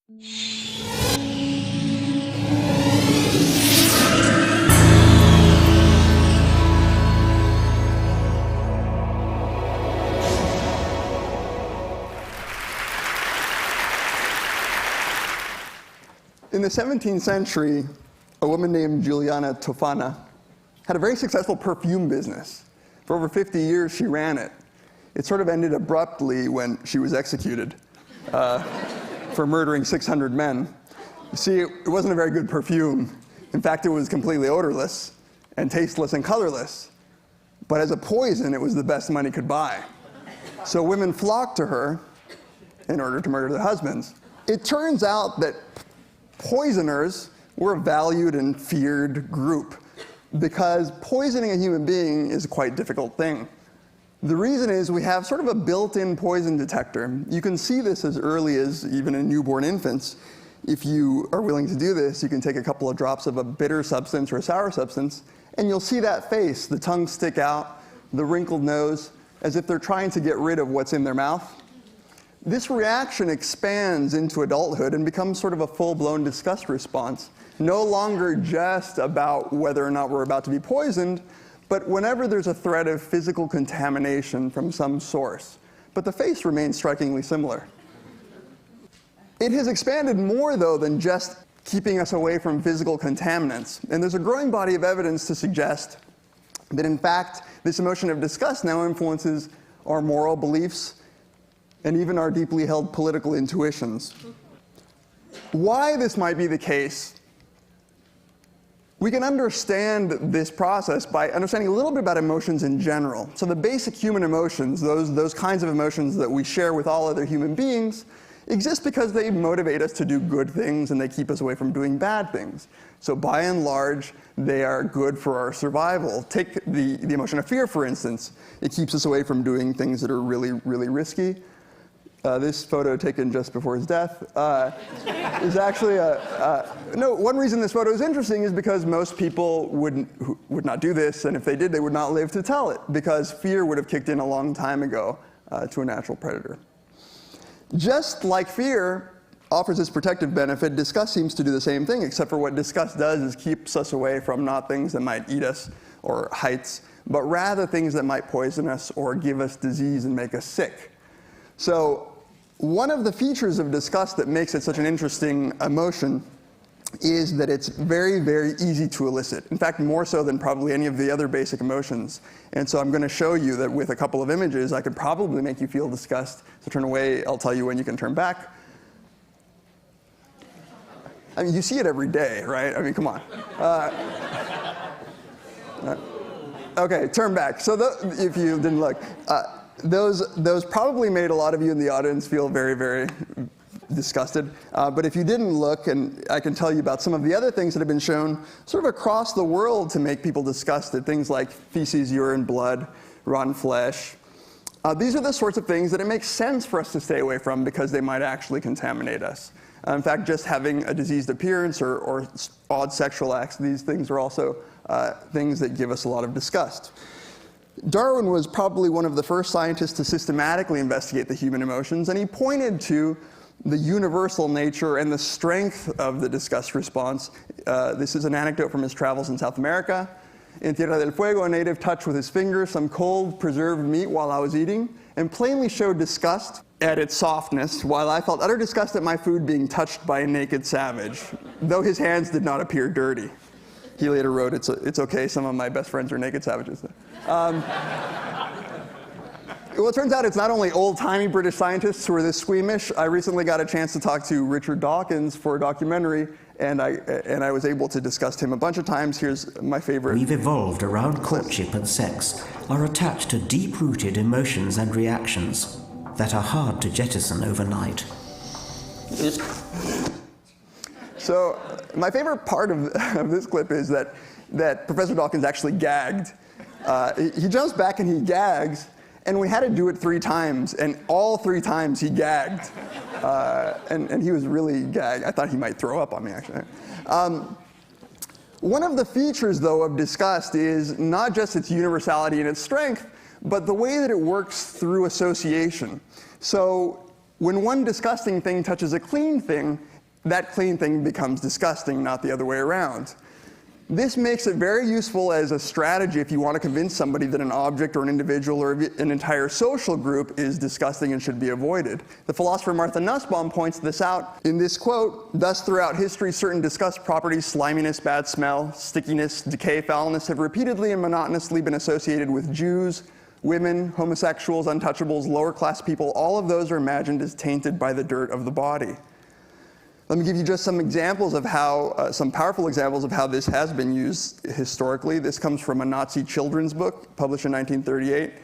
In the 17th century, a woman named Giuliana Tofana had a very successful perfume business. For over 50 years, she ran it. It sort of ended abruptly when she was executed for murdering 600 men. You see, it wasn't a very good perfume. In fact, it was completely odorless and tasteless and colorless. But as a poison, it was the best money could buy. So women flocked to her in order to murder their husbands. It turns out that poisoners were a valued and feared group because poisoning a human being is a quite difficult thing. The reason is we have sort of a built-in poison detector. You can see this as early as even in newborn infants. If you are willing to do this, you can take a couple of drops of a bitter substance or a sour substance, and you'll see that face, the tongue stick out, the wrinkled nose, as if they're trying to get rid of what's in their mouth. This reaction expands into adulthood and becomes sort of a full-blown disgust response, no longer just about whether or not we're about to be poisoned, but whenever there's a threat of physical contamination from some source. But the face remains strikingly similar. It has expanded more, though, than just keeping us away from physical contaminants. And there's a growing body of evidence to suggest that, in fact, this emotion of disgust now influences our moral beliefs and even our deeply held political intuitions. Why this might be the case, we can understand this process by understanding a little bit about emotions in general. So the basic human emotions, those kinds of emotions that we share with all other human beings, exist because they motivate us to do good things and they keep us away from doing bad things. So by and large, they are good for our survival. Take the emotion of fear, for instance. It keeps us away from doing things that are really, really risky. This photo taken just before his death is actually one reason this photo is interesting is because most people would not do this, and if they did, they would not live to tell it, because fear would have kicked in a long time ago to a natural predator. Just like fear offers its protective benefit, disgust seems to do the same thing, except for what disgust does is keeps us away from not things that might eat us or heights, but rather things that might poison us or give us disease and make us sick. So one of the features of disgust that makes it such an interesting emotion is that it's very, very easy to elicit. In fact, more so than probably any of the other basic emotions. And so I'm going to show you that with a couple of images, I could probably make you feel disgust. So turn away, I'll tell you when you can turn back. I mean, you see it every day, right? I mean, come on. Okay, turn back. So if you didn't look. Those probably made a lot of you in the audience feel very, very disgusted. But if you didn't look, and I can tell you about some of the other things that have been shown sort of across the world to make people disgusted, things like feces, urine, blood, rotten flesh. These are the sorts of things that it makes sense for us to stay away from because they might actually contaminate us. In fact, just having a diseased appearance or odd sexual acts, these things are also things that give us a lot of disgust. Darwin was probably one of the first scientists to systematically investigate the human emotions, and he pointed to the universal nature and the strength of the disgust response. This is an anecdote from his travels in South America. In Tierra del Fuego, a native touched with his finger some cold, preserved meat while I was eating, and plainly showed disgust at its softness, while I felt utter disgust at my food being touched by a naked savage, though his hands did not appear dirty. He later wrote, it's okay, some of my best friends are naked savages. Well, it turns out it's not only old-timey British scientists who are this squeamish. I recently got a chance to talk to Richard Dawkins for a documentary, and I was able to discuss him a bunch of times. Here's my favorite. We've evolved around courtship and sex, are attached to deep-rooted emotions and reactions that are hard to jettison overnight. So my favorite part of this clip is that Professor Dawkins actually gagged. He jumps back and he gags, and we had to do it 3 times, and all 3 times he gagged. And he was really gagged. I thought he might throw up on me, actually. One of the features, though, of disgust is not just its universality and its strength, but the way that it works through association. So when one disgusting thing touches a clean thing, that clean thing becomes disgusting, not the other way around. This makes it very useful as a strategy if you want to convince somebody that an object or an individual or an entire social group is disgusting and should be avoided. The philosopher Martha Nussbaum points this out in this quote: "Thus throughout history, certain disgust properties, sliminess, bad smell, stickiness, decay, foulness, have repeatedly and monotonously been associated with Jews, women, homosexuals, untouchables, lower class people. All of those are imagined as tainted by the dirt of the body." Let me give you just some examples of how, some powerful examples of how this has been used historically. This comes from a Nazi children's book published in 1938.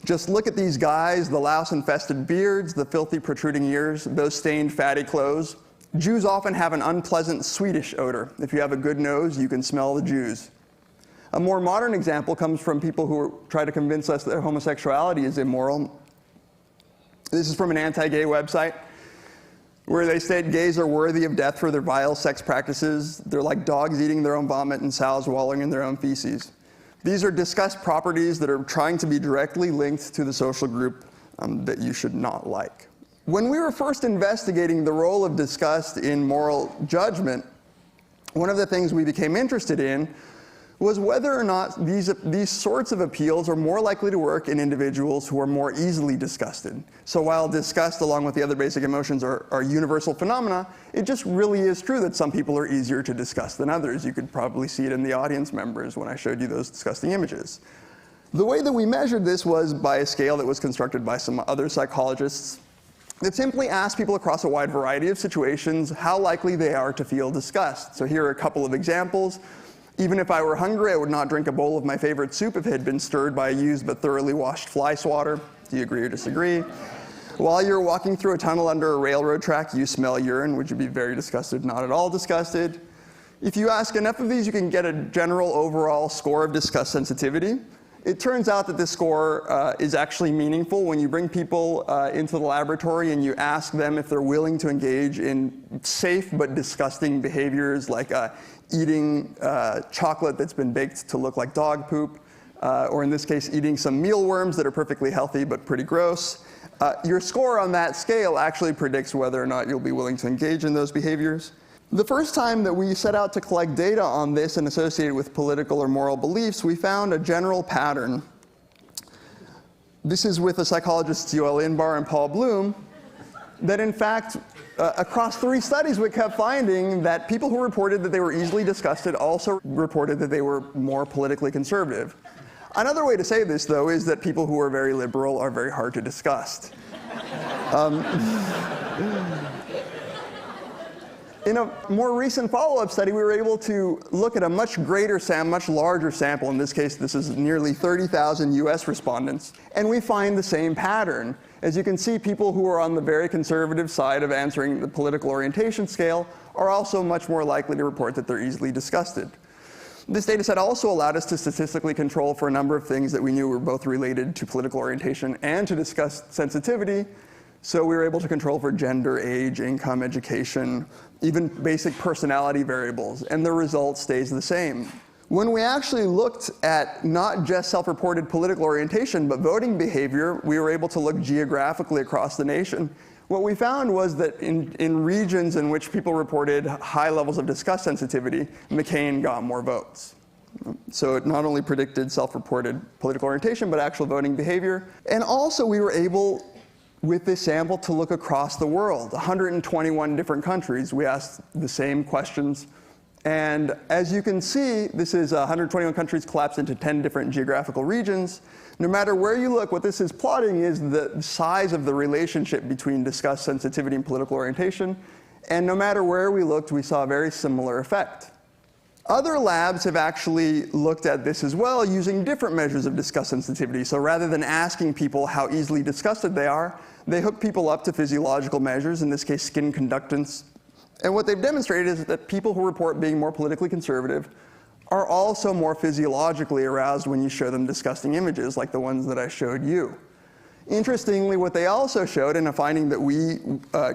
Just look at these guys, the louse-infested beards, the filthy protruding ears, those stained fatty clothes. Jews often have an unpleasant Swedish odor. If you have a good nose, you can smell the Jews. A more modern example comes from people who try to convince us that homosexuality is immoral. This is from an anti-gay website, where they state gays are worthy of death for their vile sex practices. They're like dogs eating their own vomit and sows wallowing in their own feces. These are disgust properties that are trying to be directly linked to the social group that you should not like. When we were first investigating the role of disgust in moral judgment, one of the things we became interested in was whether or not these sorts of appeals are more likely to work in individuals who are more easily disgusted. So while disgust, along with the other basic emotions, are universal phenomena, it just really is true that some people are easier to disgust than others. You could probably see it in the audience members when I showed you those disgusting images. The way that we measured this was by a scale that was constructed by some other psychologists that simply asked people across a wide variety of situations how likely they are to feel disgust. So here are a couple of examples. Even if I were hungry, I would not drink a bowl of my favorite soup if it had been stirred by a used but thoroughly washed fly swatter. Do you agree or disagree? While you're walking through a tunnel under a railroad track, you smell urine. Would you be very disgusted? Not at all disgusted. If you ask enough of these, you can get a general overall score of disgust sensitivity. It turns out that this score is actually meaningful when you bring people into the laboratory and you ask them if they're willing to engage in safe but disgusting behaviors like eating chocolate that's been baked to look like dog poop, or in this case, eating some mealworms that are perfectly healthy but pretty gross. Your score on that scale actually predicts whether or not you'll be willing to engage in those behaviors. The first time that we set out to collect data on this and associate it with political or moral beliefs, we found a general pattern. This is with the psychologists Yoel Inbar and Paul Bloom, that in fact, across 3 studies, we kept finding that people who reported that they were easily disgusted also reported that they were more politically conservative. Another way to say this, though, is that people who are very liberal are very hard to disgust. In a more recent follow-up study, we were able to look at a much larger sample. In this case, this is nearly 30,000 US respondents. And we find the same pattern. As you can see, people who are on the very conservative side of answering the political orientation scale are also much more likely to report that they're easily disgusted. This data set also allowed us to statistically control for a number of things that we knew were both related to political orientation and to disgust sensitivity. So we were able to control for gender, age, income, education, even basic personality variables, and the result stays the same. When we actually looked at not just self-reported political orientation, but voting behavior, we were able to look geographically across the nation. What we found was that in regions in which people reported high levels of disgust sensitivity, McCain got more votes. So it not only predicted self-reported political orientation, but actual voting behavior. And also we were able, with this sample, to look across the world. 121 different countries, we asked the same questions. And as you can see, this is 121 countries collapsed into 10 different geographical regions. No matter where you look, what this is plotting is the size of the relationship between disgust sensitivity and political orientation. And no matter where we looked, we saw a very similar effect. Other labs have actually looked at this as well using different measures of disgust sensitivity. So rather than asking people how easily disgusted they are, they hook people up to physiological measures, in this case skin conductance. And what they've demonstrated is that people who report being more politically conservative are also more physiologically aroused when you show them disgusting images like the ones that I showed you. Interestingly, what they also showed, and a finding that we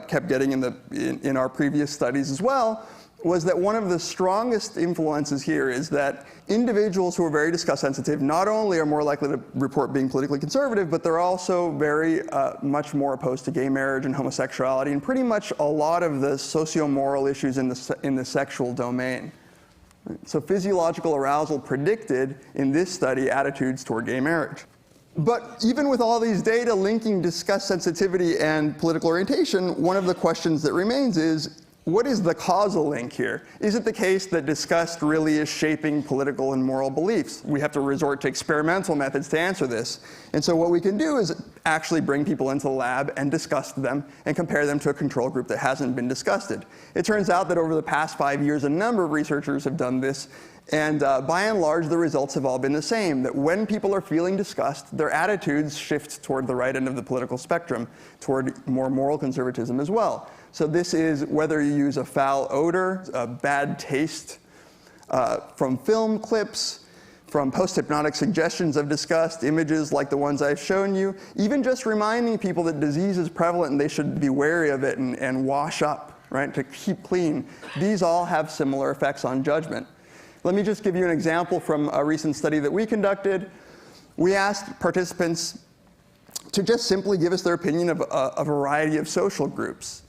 kept getting in our previous studies as well, was that one of the strongest influences here is that individuals who are very disgust sensitive not only are more likely to report being politically conservative, but they're also very much more opposed to gay marriage and homosexuality and pretty much a lot of the socio-moral issues in the sexual domain. So physiological arousal predicted in this study attitudes toward gay marriage. But even with all these data linking disgust sensitivity and political orientation, one of the questions that remains is, what is the causal link here? Is it the case that disgust really is shaping political and moral beliefs? We have to resort to experimental methods to answer this. And so what we can do is actually bring people into the lab and disgust them and compare them to a control group that hasn't been disgusted. It turns out that over the past 5 years, a number of researchers have done this. And by and large, the results have all been the same, that when people are feeling disgust, their attitudes shift toward the right end of the political spectrum, toward more moral conservatism as well. So this is whether you use a foul odor, a bad taste from film clips, from post-hypnotic suggestions of disgust, images like the ones I've shown you, even just reminding people that disease is prevalent and they should be wary of it and wash up, right, to keep clean. These all have similar effects on judgment. Let me just give you an example from a recent study that we conducted. We asked participants to just simply give us their opinion of a variety of social groups.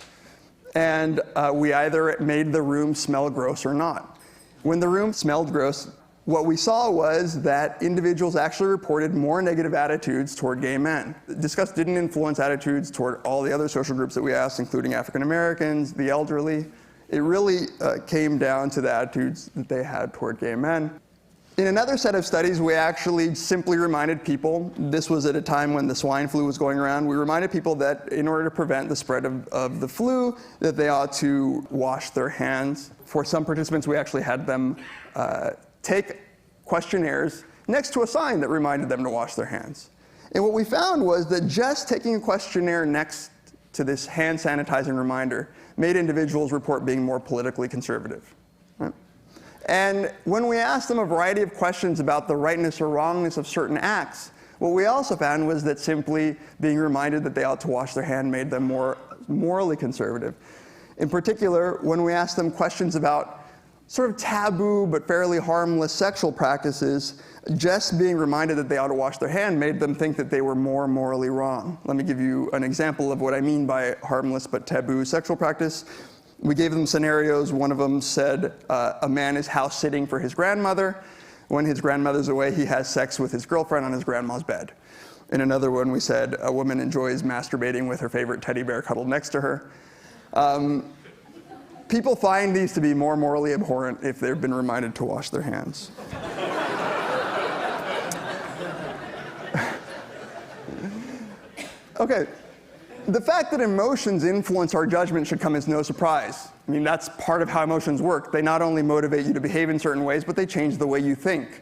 And we either made the room smell gross or not. When the room smelled gross, what we saw was that individuals actually reported more negative attitudes toward gay men. Disgust didn't influence attitudes toward all the other social groups that we asked, including African Americans, the elderly. It really came down to the attitudes that they had toward gay men. In another set of studies, we actually simply reminded people, this was at a time when the swine flu was going around, we reminded people that in order to prevent the spread of the flu, that they ought to wash their hands. For some participants, we actually had them take questionnaires next to a sign that reminded them to wash their hands. And what we found was that just taking a questionnaire next to this hand sanitizing reminder made individuals report being more politically conservative. Right? And when we asked them a variety of questions about the rightness or wrongness of certain acts, what we also found was that simply being reminded that they ought to wash their hand made them more morally conservative. In particular, when we asked them questions about sort of taboo but fairly harmless sexual practices, just being reminded that they ought to wash their hand made them think that they were more morally wrong. Let me give you an example of what I mean by harmless but taboo sexual practice. We gave them scenarios. One of them said a man is house sitting for his grandmother. When his grandmother's away, he has sex with his girlfriend on his grandma's bed. In another one, we said a woman enjoys masturbating with her favorite teddy bear cuddled next to her. People find these to be more morally abhorrent if they've been reminded to wash their hands. Okay. The fact that emotions influence our judgment should come as no surprise. I mean, that's part of how emotions work. They not only motivate you to behave in certain ways, but they change the way you think.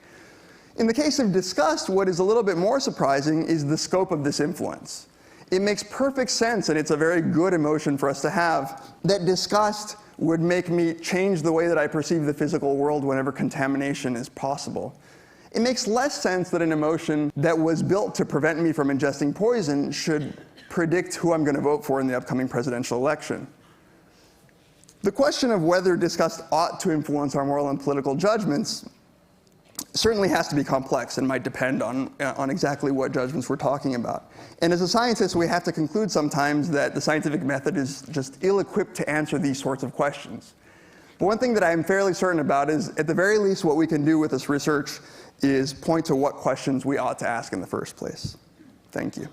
In the case of disgust, what is a little bit more surprising is the scope of this influence. It makes perfect sense, and it's a very good emotion for us to have, that disgust would make me change the way that I perceive the physical world whenever contamination is possible. It makes less sense that an emotion that was built to prevent me from ingesting poison should predict who I'm going to vote for in the upcoming presidential election. The question of whether disgust ought to influence our moral and political judgments certainly has to be complex and might depend on exactly what judgments we're talking about. And as a scientist, we have to conclude sometimes that the scientific method is just ill-equipped to answer these sorts of questions. But one thing that I'm fairly certain about is, at the very least, what we can do with this research is point to what questions we ought to ask in the first place. Thank you.